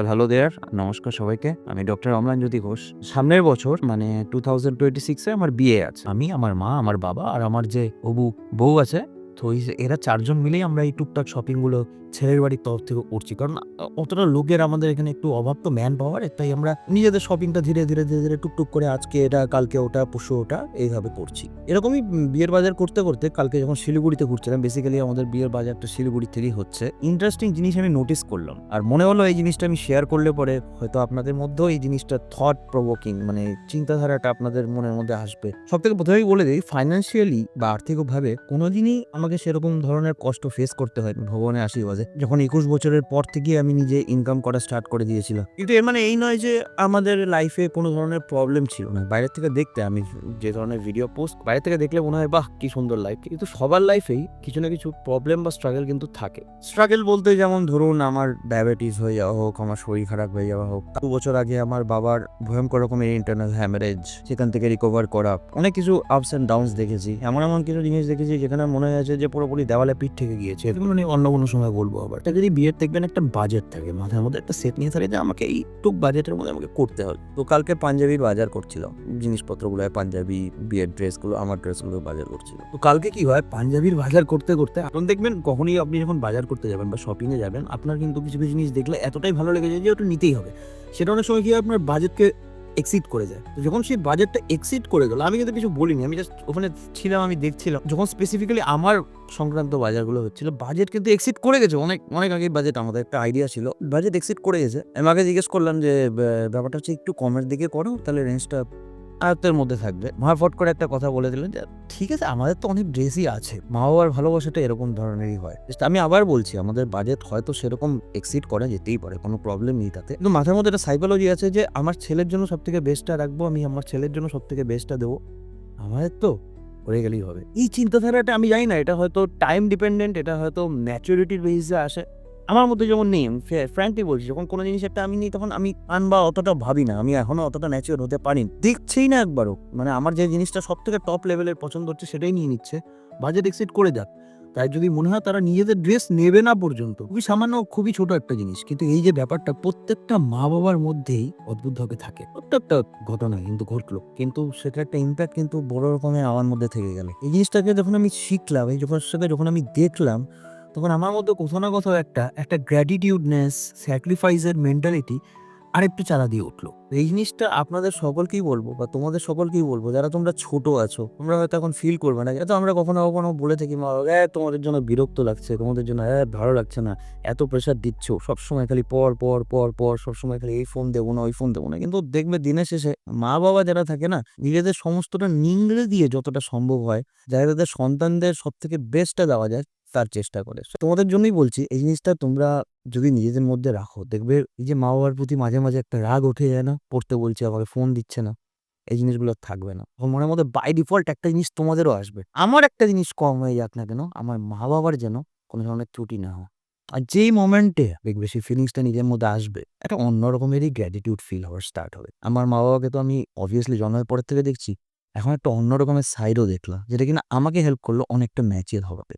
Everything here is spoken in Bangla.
হ্যালো দেয়ার। নমস্কার সবাইকে। আমি ডক্টর অম্লানজ্যোতি ঘোষ। সামনের বছর মানে 2026 এ আমার বিয়ে আছে। আমি, আমার মা, আমার বাবা আর আমার যে হবু বউ আছে। তো এরা ৪ জন মিলেই আমরা এই টুকটাক শপিং গুলো ছেলের বাড়ির তরফ থেকে করছি। কারণ অতটা লোকের আমাদের এখানে একটু অভাব তো ম্যান পাওয়ারের। তাই আমরা নিজেদের শপিংটা ধীরে ধীরে টুকটুক করে আজকে এটা, কালকে ওটা, পরশু ওটা এইভাবে করছি। এরকমই বিয়ের বাজার করতে কালকে যখন শিলিগুড়িতে ঘুরছিলাম, বেসিক্যালি আমাদের বিয়ের বাজারটা শিলিগুড়ি থেকেই হচ্ছে। ইন্টারেস্টিং জিনিস আমি নোটিস করলাম। আর মনে হলো এই জিনিসটা আমি শেয়ার করলে পরে হয়তো আপনাদের মধ্যেও এই জিনিসটা থট প্রভোকিং মানে চিন্তাধারাটা আপনাদের মনের মধ্যে আসবে। সবথেকে প্রথমেই বলে দেই, ফাইন্যান্সিয়ালি বা আর্থিকভাবে কোনোদিনই আমাকে সেরকম ধরনের কষ্ট ফেস করতে হয়নি ভগবানের আশীর্বাদে। যখন ২১ বছরের পর থেকেই আমি নিজে ইনকাম করা স্টার্ট করে দিয়েছিলাম। কিন্তু এর মানে এই নয় যে আমাদের লাইফে কোনো ধরনের প্রবলেম ছিল না। বাইরে থেকে দেখতে আমি যে ধরনের ভিডিও পোস্ট বাইরে থেকে দেখলে মনে হয় বাহ কি সুন্দর লাইফ, কিন্তু সবার লাইফেই কিছু না কিছু প্রবলেম বা স্ট্রাগল কিন্তু থাকে। স্ট্রাগল বলতে যেমন ধরুন আমার ডায়াবেটিস হয়ে যাওয়া হোক, আমার শরীর খারাপ হয়ে যাওয়া হোক, ২ বছর আগে আমার বাবার ভয়ঙ্কর রকমের ইন্টারনাল হ্যামারেজ, সেখান থেকে রিকভার করা, অনেক কিছু আপস অ্যান্ড ডাউনস দেখেছি। এমন কিছু জিনিস দেখেছি যেখানে মনে হয়েছে যে পুরোপুরি দেওয়ালে পিঠ থেকে গিয়েছে। এগুলো নিয়ে অন্য কোনো সময় বলবো আবার। এটা যদি বিয়ের দেখবেন একটা বাজেট থাকে মাথার মধ্যে, একটা সেট নিয়ে থাকে যে আমাকে এইটুক বাজেটের মধ্যে আমাকে করতে হবে। তো কালকে পাঞ্জাবির বাজার করছিলাম, জিনিসপত্রগুলো পাঞ্জাবি, বিয়ের ড্রেসগুলো, আমার ড্রেসগুলো বাজার করছিল। তো কালকে কি হয়, পাঞ্জাবির বাজার করতে করতে এখন দেখবেন কখনই আপনি যখন বাজার করতে যাবেন বা শপিং এ যাবেন, আপনার কিন্তু কিছু কিছু জিনিস দেখলে এতটাই ভালো লেগে যায় যে ওটা নিতেই হবে। সেটা অনেক সময় কি হয়, আপনার বাজেটকে এক্সিড করে যায়। তো যখন সেই বাজেটটা এক্সিড করে গেল, আমি কিন্তু কিছু বলিনি, আমি জাস্ট ওখানে ছিলাম, আমি দেখছিলাম। যখন স্পেসিফিক্যালি আমার সংক্রান্ত বাজারগুলো হচ্ছিল, বাজেট কিন্তু এক্সিড করে গেছে। অনেক অনেক আগেই বাজেট, আমাদের একটা আইডিয়া ছিল, বাজেট এক্সিড করে গেছে। আমি আগে জিজ্ঞেস করলাম যে ব্যাপারটা হচ্ছে একটু কমের দিকে করো, তাহলে রেঞ্জটা আয়ত্তের মধ্যে থাকবে। মা ফট করে একটা কথা বলে দিলেন যে ঠিক আছে, আমাদের তো অনেক ড্রেসই আছে। মা বাবার ভালোবাসাটা এরকম ধরনেরই হয়। জাস্ট আমি আবার বলছি, আমাদের বাজেট হয়তো সেরকম এক্সিড করা যেতেই পারে, কোনো প্রবলেম নেই তাতে। কিন্তু মাথার মধ্যে একটা সাইকোলজি আছে যে আমার ছেলের জন্য সবথেকে বেস্টটা রাখবো, আমি আমার ছেলের জন্য সবথেকে বেস্টটা দেবো, আমাদের তো হয়ে গেলেই হবে। এই চিন্তাধারাটা আমি জানি না, এটা হয়তো টাইম ডিপেন্ডেন্ট, এটা হয়তো ম্যাচুরিটির বেসিসে আসে। আমার মধ্যে যেমন নেই, আমি ফ্র্যাঙ্কলি বলছি, যখন কোনো জিনিস একটা আমি নিই তখন আমি আনবা অতটা ভাবি না। আমি এখনো অতটা ম্যাচিউর হতে পারিনি। দেখছেই না একবারও। মানে আমার যে জিনিসটা সবথেকে টপ লেভেলের পছন্দ হচ্ছে সেটাই নিয়ে নিচ্ছে। বাজেট এক্সিড করে যাক। তাই যদি মনে হয় তারা নিজেদের ড্রেস নেবে না পর্যন্ত। খুবই সামান্য, খুবই ছোট একটা জিনিস। কিন্তু এই যে ব্যাপারটা প্রত্যেকটা মা-বাবার মধ্যেই অদ্ভুতভাবে থাকে। প্রত্যেকটা ঘটনা কিন্তু ঘটলো। কিন্তু সেটার একটা ইমপ্যাক্ট কিন্তু বড় রকমের আমার মধ্যে থেকে গেল। এই জিনিসটাকে যখন আমি শিখলাম, এই জিনিসটাকে যখন আমি দেখলাম, তখন আমার মধ্যে কোথাও না কোথাও একটা গ্র্যাটিটিউডনেস, স্যাক্রিফাইস এর মেন্টালিটি আরেকটু চাঁদা দিয়ে উঠলো। এই জিনিসটা আপনাদের সকলকেই বলবো বা তোমাদের সকলকেই বলবো, যারা তোমরা ছোট আছো, তোমরা হয়তো এখন ফিল করবে না। এটা আমরা কখনো কখনো বলে থাকি, মা বাবা, তোমাদের জন্য বিরক্ত লাগছে, তোমাদের জন্য ভালো লাগছে না, এত প্রেশার দিচ্ছ, সবসময় খালি পর, সবসময় খালি এই ফোন দেবো না, ওই ফোন দেবো না। কিন্তু দেখবে দিনের শেষে মা বাবা যারা থাকে না, নিজেদের সমস্তটা নিংড়ে দিয়ে যতটা সম্ভব হয়, যারা তাদের সন্তানদের সব থেকে বেস্টটা দেওয়া যায় তার চেষ্টা করে। তোমাদের জন্যই বলছি, এই জিনিসটা তোমরা যদি নিজেদের মধ্যে রাখো, দেখবে এই যে মা-বাবার প্রতি মাঝে, মাঝে একটা রাগ উঠে যায় না? পড়তে বলছে, আমাকে ফোন দিচ্ছে না। এই জিনিসগুলো আর থাকবে না। তখন মনের মধ্যে বাই ডিফল্ট একটা জিনিস তোমাদেরও আসবে। আমার একটা জিনিস কম হয়ে যাক না কেন, আমার মা-বাবার যেন কোনো ধরনের ত্রুটি না হয়। আর যেই মোমেন্টে দেখবে সেই ফিলিংসটা নিজের মধ্যে আসবে, একটা অন্য রকমেরই গ্র্যাটিটিউড ফিল হওয়া স্টার্ট হবে। আমার মা-বাবাকে তো আমি অবভিয়াসলি জন্মের পরের থেকে দেখছি। এখন একটা অন্য রকমের সাইডও দেখলাম, যেটা কিনা আমাকে হেল্প করলো অনেকটা ম্যাচিউর হওয়াতে।